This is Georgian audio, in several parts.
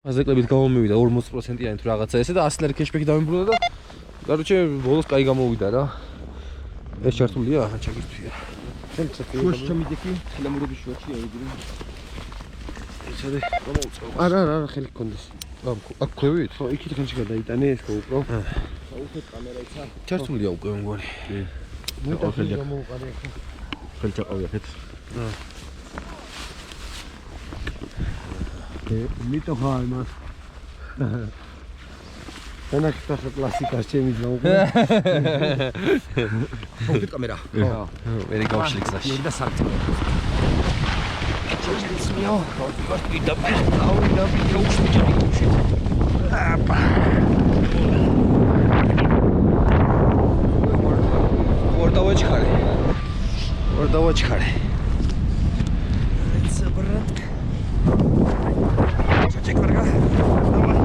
აზეკლებით გამომივიდა 40%-იანი თუ რაღაცა ესე და 100 ლარი кэშბექი დამიბრუნა და короче ბოლოს კაი გამოვიდა რა. ეს ჩართულია, ჩაგირთვია. შუაში ჩამიდექი, ხილამურების შუაში აიგრი. ეცადე გამოუწევ. არა, ხელი გქონდეს. აქ ქვევით? ხო, იქით ხელში გადაიტანე ეს ხო უკრო. საუხეთ კამერა იცა. ჩართულია უკვე მგონი. კი. მოითა ხელი გამოუყარე ახლა. ხელი ჩაყავი აქეთ. მიტო ხარ მას. თანახთა კლასიკას ჩემი ძმაუყურე. ხოთი კამერა. ხო. მე გავშლი გზაში. მე და სარტი. ჩოჩის მიო. ხოთი და და უშვიჭი. აპა. ორდავაჩქარე. ეს ბრატ. Чек врага. Давай.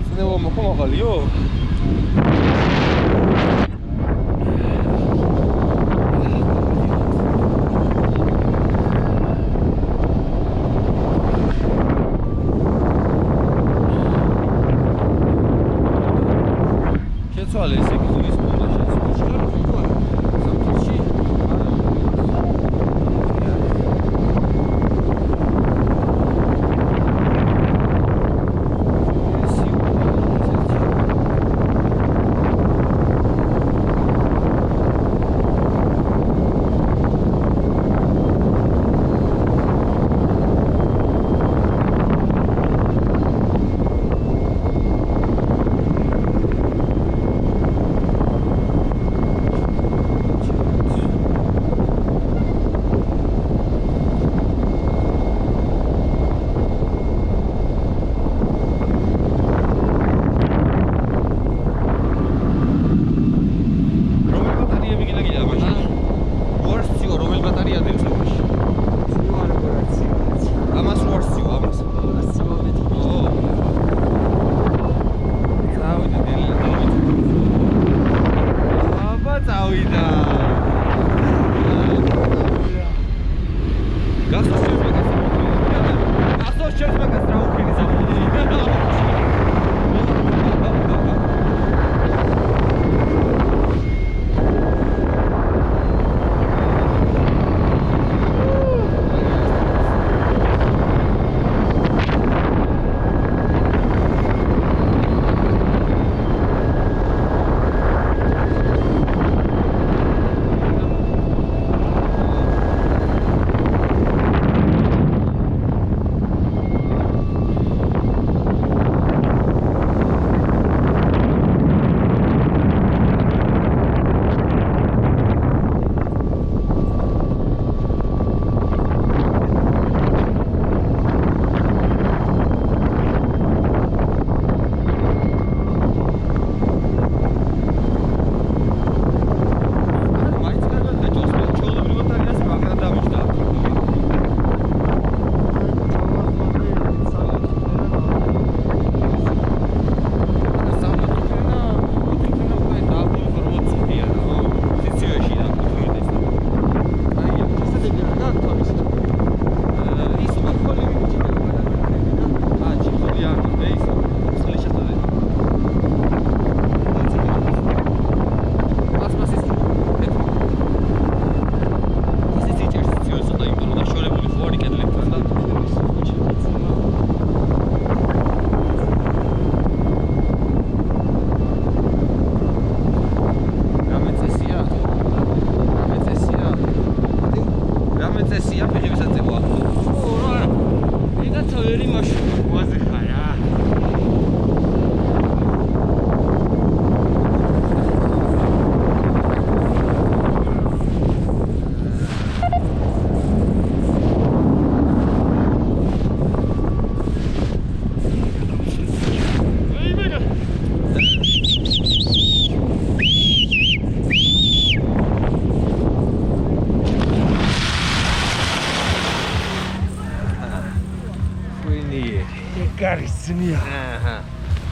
Снова махомагaliyo.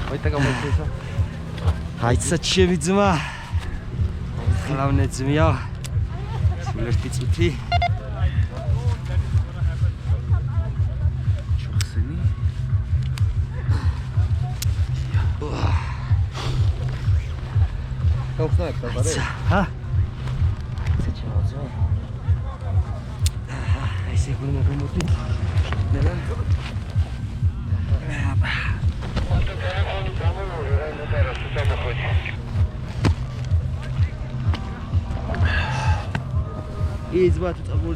ვაიტა გამოიწესა. აიცა ჩემი ძმა. ხლავნე ძმია. სულ ერთი წუთი. ჩხსენი. გაუხსნა აქ დაბარე. ჰა? ესე გულმა გამოდი. ნელა. ის ბათ წაბულ.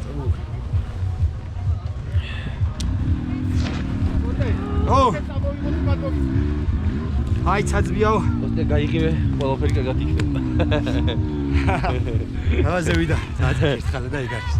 ო! აი ცაძბიაო. ოსტე გაიგივე ყველაფერი კარგად იქნება. ავაზე ვიდა. საათი ერთხელ და იქ არის.